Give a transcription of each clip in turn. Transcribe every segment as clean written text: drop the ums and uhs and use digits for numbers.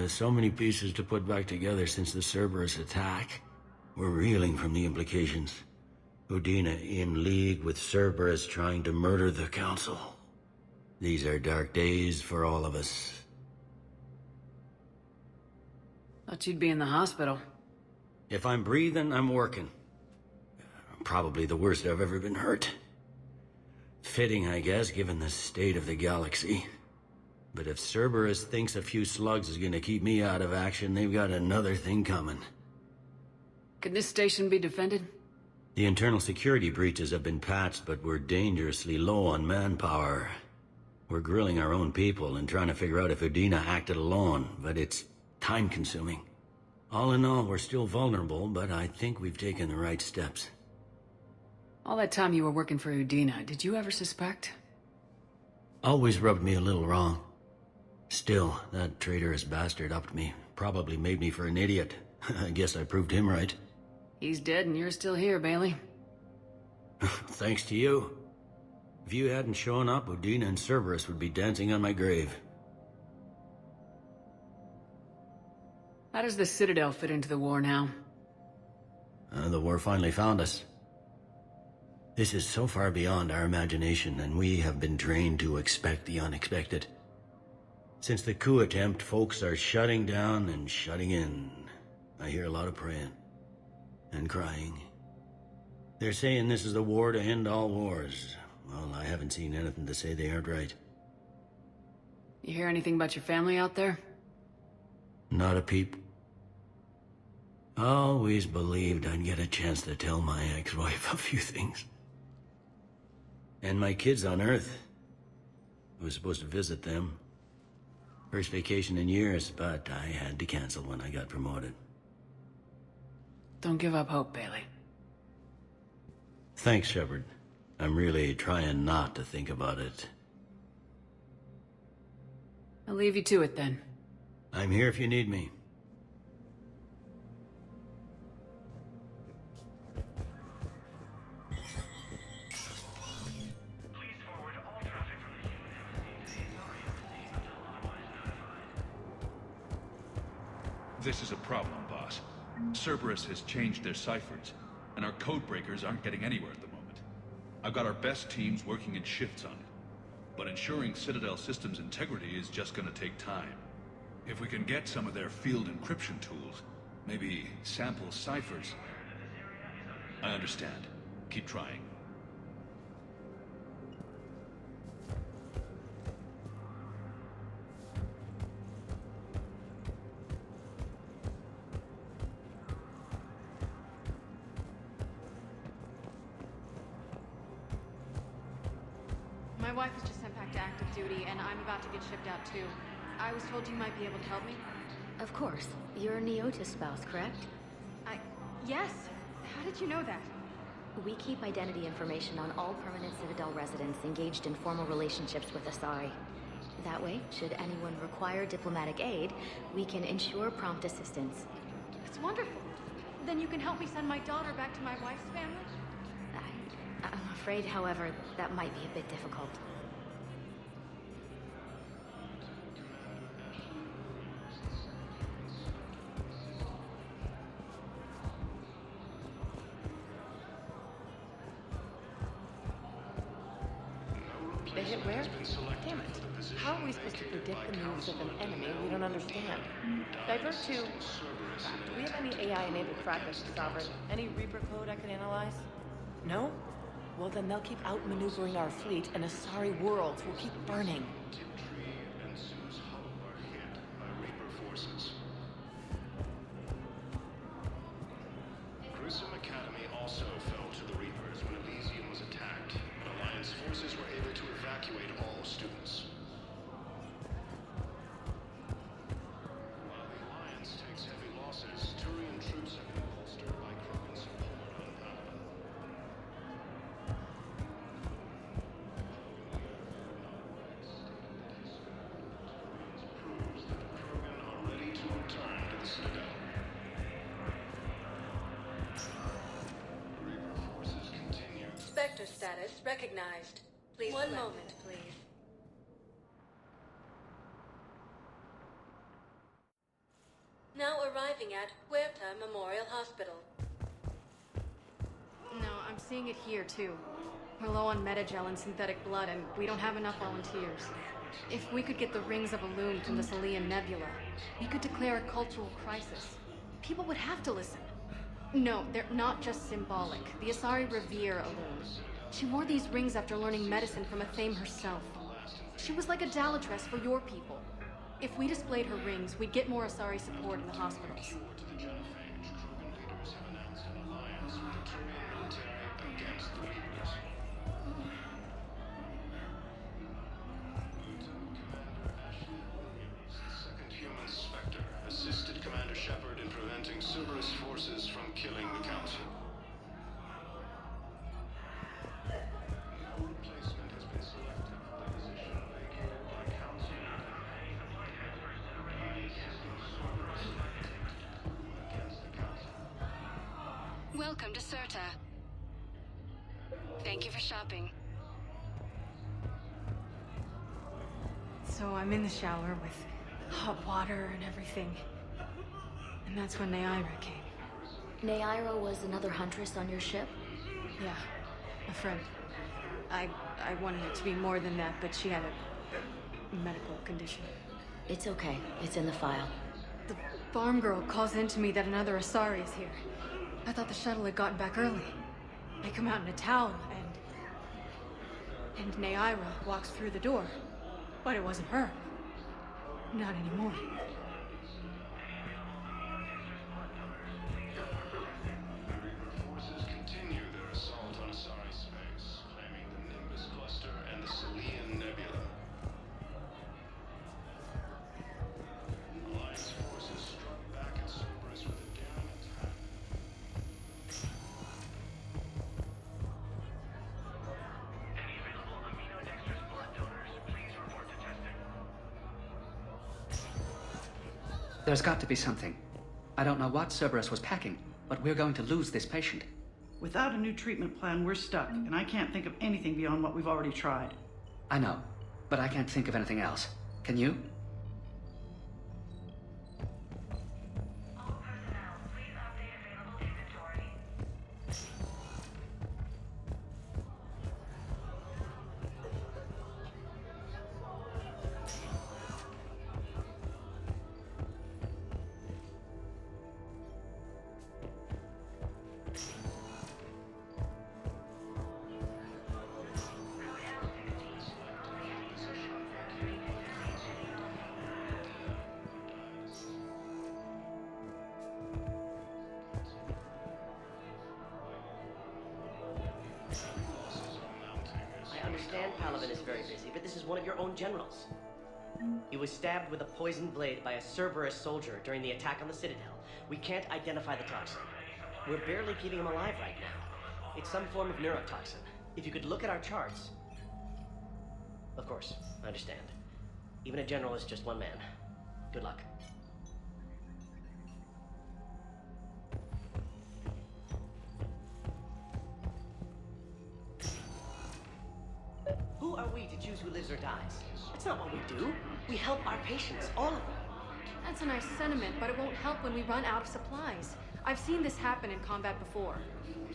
So many pieces to put back together since the Cerberus attack. We're reeling from the implications. Udina in league with Cerberus trying to murder the Council. These are dark days for all of us. Thought you'd be in the hospital. If I'm breathing, I'm working. Probably the worst I've ever been hurt. Fitting, I guess, given the state of the galaxy. But if Cerberus thinks a few slugs is gonna keep me out of action, they've got another thing coming. Can this station be defended? The internal security breaches have been patched, but we're dangerously low on manpower. We're grilling our own people and trying to figure out if Udina acted alone, but it's time-consuming. All in all, we're still vulnerable, but I think we've taken the right steps. All that time you were working for Udina, did you ever suspect? Always rubbed me a little wrong. Still, that traitorous bastard upped me. Probably made me for an idiot. I guess I proved him right. He's dead and you're still here, Bailey. Thanks to you. If you hadn't shown up, Udina and Cerberus would be dancing on my grave. How does the Citadel fit into the war now? The war finally found us. This is so far beyond our imagination, and we have been trained to expect the unexpected. Since the coup attempt, folks are shutting down and shutting in. I hear a lot of praying. And crying. They're saying this is the war to end all wars. Well, I haven't seen anything to say they aren't right. You hear anything about your family out there? Not a peep. Always believed I'd get a chance to tell my ex-wife a few things. And my kids on Earth. I was supposed to visit them. First vacation in years, but I had to cancel when I got promoted. Don't give up hope, Bailey. Thanks, Shepard. I'm really trying not to think about it. I'll leave you to it then. I'm here if you need me. This is a problem, boss. Cerberus has changed their ciphers, and our code breakers aren't getting anywhere at the moment. I've got our best teams working in shifts on it, but ensuring Citadel systems integrity is just gonna take time. If we can get some of their field encryption tools, maybe sample ciphers. I understand. Keep trying. My wife was just sent back to active duty, and I'm about to get shipped out too. I was told you might be able to help me. Of course. You're Neota's spouse, correct? Yes. How did you know that? We keep identity information on all permanent Citadel residents engaged in formal relationships with Asari. That way, should anyone require diplomatic aid, we can ensure prompt assistance. It's wonderful. Then you can help me send my daughter back to my wife's family? I'm afraid, however, that might be a bit difficult. They hit where? Damn it. How are we supposed to predict the moves of an enemy we don't understand? Divert to... Do we have any AI-enabled fragments, Sovereign? Any Reaper code I can analyze? No? Well, then they'll keep outmaneuvering our fleet, and Asari worlds will keep burning. Academy also fell to the Reapers when Elysium was attacked, but Alliance forces were able to evacuate all students. While the Alliance takes heavy losses, Turian troops have been bolstered by Krogan support on Papa. Proves that the Krogan are ready to return to the Citadel. Spectre status recognized. Please one moment, please. arriving at Huerta Memorial Hospital. No, I'm seeing it here, too. We're low on metagel and synthetic blood, and we don't have enough volunteers. If we could get the rings of Illume from the Salian Nebula, we could declare a cultural crisis. People would have to listen. No, they're not just symbolic. The Asari revere Illume. She wore these rings after learning medicine from Athame herself. She was like a Dalatress for your people. If we displayed her rings, we'd get more Asari support in the hospitals. Second human Spectre assisted Commander Shepard in preventing Cerberus forces from killing the Council. No replacement has been selected for the position vacated by Council. Against the Council. Welcome to Certa. Thank you for shopping. So I'm in the shower with hot water and everything. And that's when Neaira came. Neaira was another huntress on your ship? Yeah, a friend. I wanted it to be more than that, but she had a medical condition. It's okay. It's in the file. The farm girl calls in to me that another Asari is here. I thought the shuttle had gotten back early. They come out in a towel, and Neaira walks through the door. But it wasn't her. Not anymore. Forces continue their assault on Asari space, claiming the Nimbus cluster and the Salian Nebula. Alliance forces struck back at Cerberus with a daring attack. There's got to be something. I don't know what Cerberus was packing, but we're going to lose this patient. Without a new treatment plan, we're stuck, and I can't think of anything beyond what we've already tried. I know, but I can't think of anything else. Can you? I understand Paladin is very busy, but this is one of your own generals. He was stabbed with a poisoned blade by a Cerberus soldier during the attack on the Citadel. We can't identify the toxin. We're barely keeping him alive right now. It's some form of neurotoxin. If you could look at our charts... Of course, I understand. Even a general is just one man. Good luck. Who are we to choose who lives or dies? That's not what we do. We help our patients, all of them. That's a nice sentiment, but it won't help when we run out of supplies. I've seen this happen in combat before.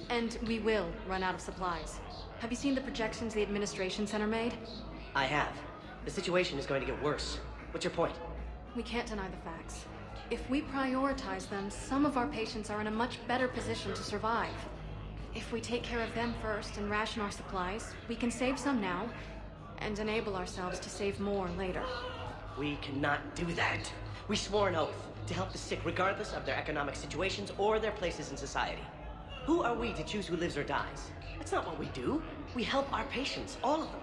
And we will run out of supplies. Have you seen the projections the Administration Center made? I have. The situation is going to get worse. What's your point? We can't deny the facts. If we prioritize them, some of our patients are in a much better position to survive. If we take care of them first and ration our supplies, we can save some now, and enable ourselves to save more later. We cannot do that. We swore an oath to help the sick regardless of their economic situations or their places in society. Who are we to choose who lives or dies? That's not what we do. We help our patients, all of them.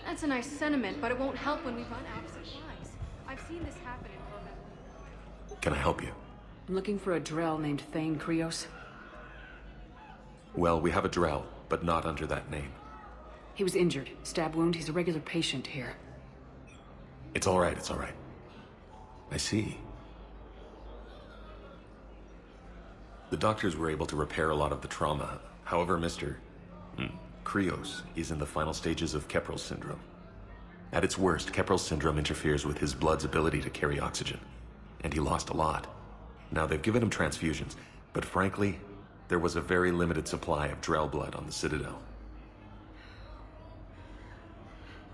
That's a nice sentiment, but it won't help when we run out of supplies. I've seen this happen in combat. Can I help you? I'm looking for a Drell named Thane Krios. Well, we have a Drell, but not under that name. He was injured. Stab wound. He's a regular patient here. It's all right, it's all right. I see. The doctors were able to repair a lot of the trauma. However, Mr. Krios is in the final stages of Keprel's syndrome. At its worst, Keprel's syndrome interferes with his blood's ability to carry oxygen, and he lost a lot. Now, they've given him transfusions, but frankly, there was a very limited supply of Drell blood on the Citadel.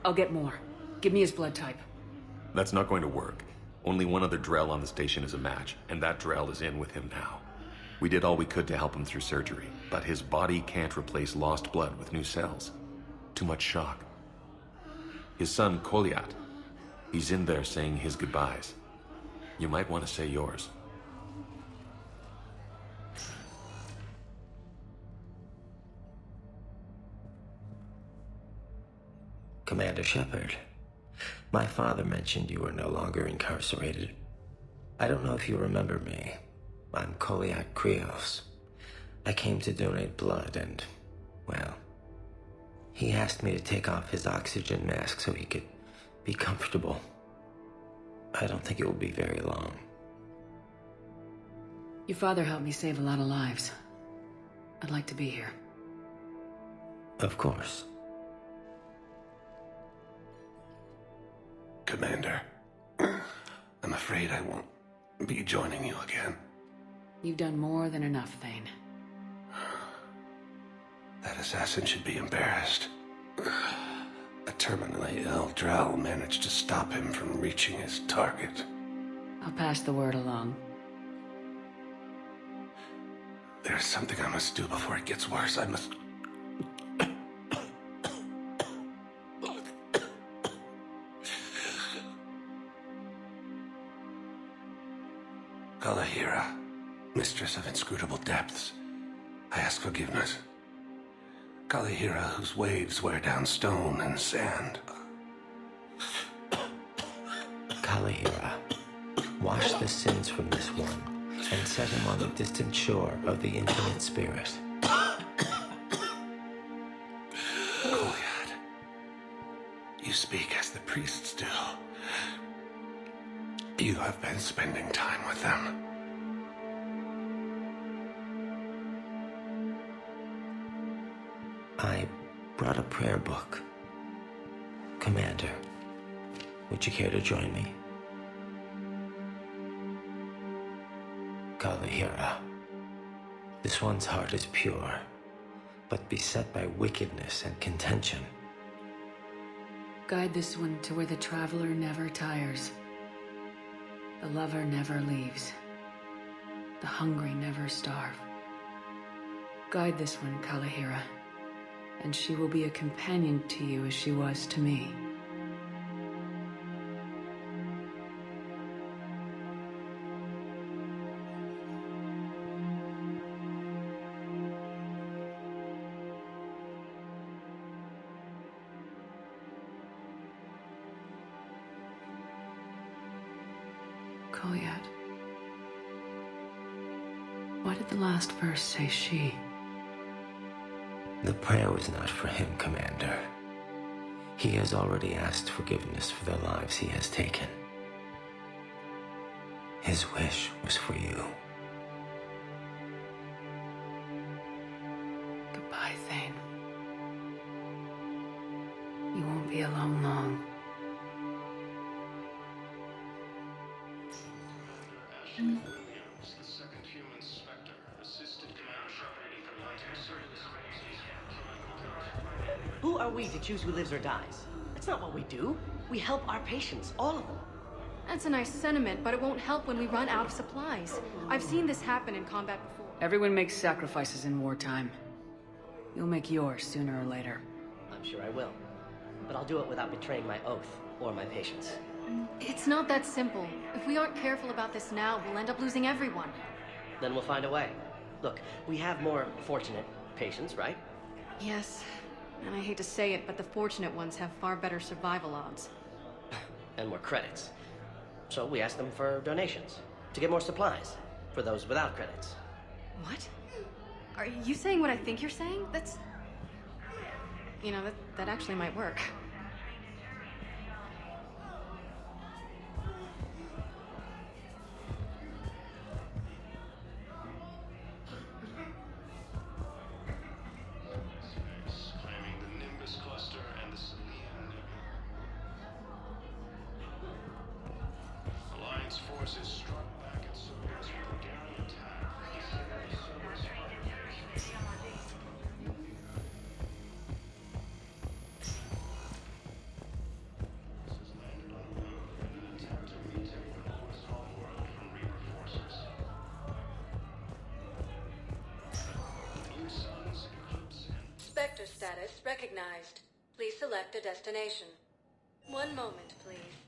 I'll get more. Give me his blood type. That's not going to work. Only one other Drell on the station is a match, and that Drell is in with him now. We did all we could to help him through surgery, but his body can't replace lost blood with new cells. Too much shock. His son, Kolyat, he's in there saying his goodbyes. You might want to say yours. Commander Shepard, my father mentioned you were no longer incarcerated. I don't know if you remember me. I'm Kolyat Krios. I came to donate blood and, well, he asked me to take off his oxygen mask so he could be comfortable. I don't think it will be very long. Your father helped me save a lot of lives. I'd like to be here. Of course. Commander, I'm afraid I won't be joining you again. You've done more than enough, Thane. That assassin should be embarrassed. A terminally ill Drell managed to stop him from reaching his target. I'll pass the word along. There's something I must do before it gets worse. I must... Kalahira, mistress of inscrutable depths, I ask forgiveness. Kalahira, whose waves wear down stone and sand. Kalahira, wash the sins from this one and set him on the distant shore of the infinite spirit. Kolyat, you speak as the priests do. You have been spending time with them. I brought a prayer book. Commander, would you care to join me? Kalahira, this one's heart is pure, but beset by wickedness and contention. Guide this one to where the traveler never tires. The lover never leaves. The hungry never starve. Guide this one, Kalahira, and she will be a companion to you as she was to me. Kolyat. Why did the last verse say she? The prayer was not for him, Commander. He has already asked forgiveness for the lives he has taken. His wish was for you. Goodbye, Thane. You won't be alone long. Williams, the second human Spectre, assisted Commander Shepard in conducting service. Who are we to choose who lives or dies? That's not what we do. We help our patients, all of them. That's a nice sentiment, but it won't help when we run out of supplies. I've seen this happen in combat before. Everyone makes sacrifices in wartime. You'll make yours sooner or later. I'm sure I will. But I'll do it without betraying my oath or my patients. It's not that simple. If we aren't careful about this now, we'll end up losing everyone. Then we'll find a way. Look, we have more fortunate patients, right? Yes. And I hate to say it, but the fortunate ones have far better survival odds. And more credits. So we ask them for donations to get more supplies for those without credits. What? Are you saying what I think you're saying? That's... You know, that actually might work. Claiming the Nimbus cluster and the Salian Nebula. Alliance forces struck back at Cerberus with a status recognized. Please select a destination. One moment, please.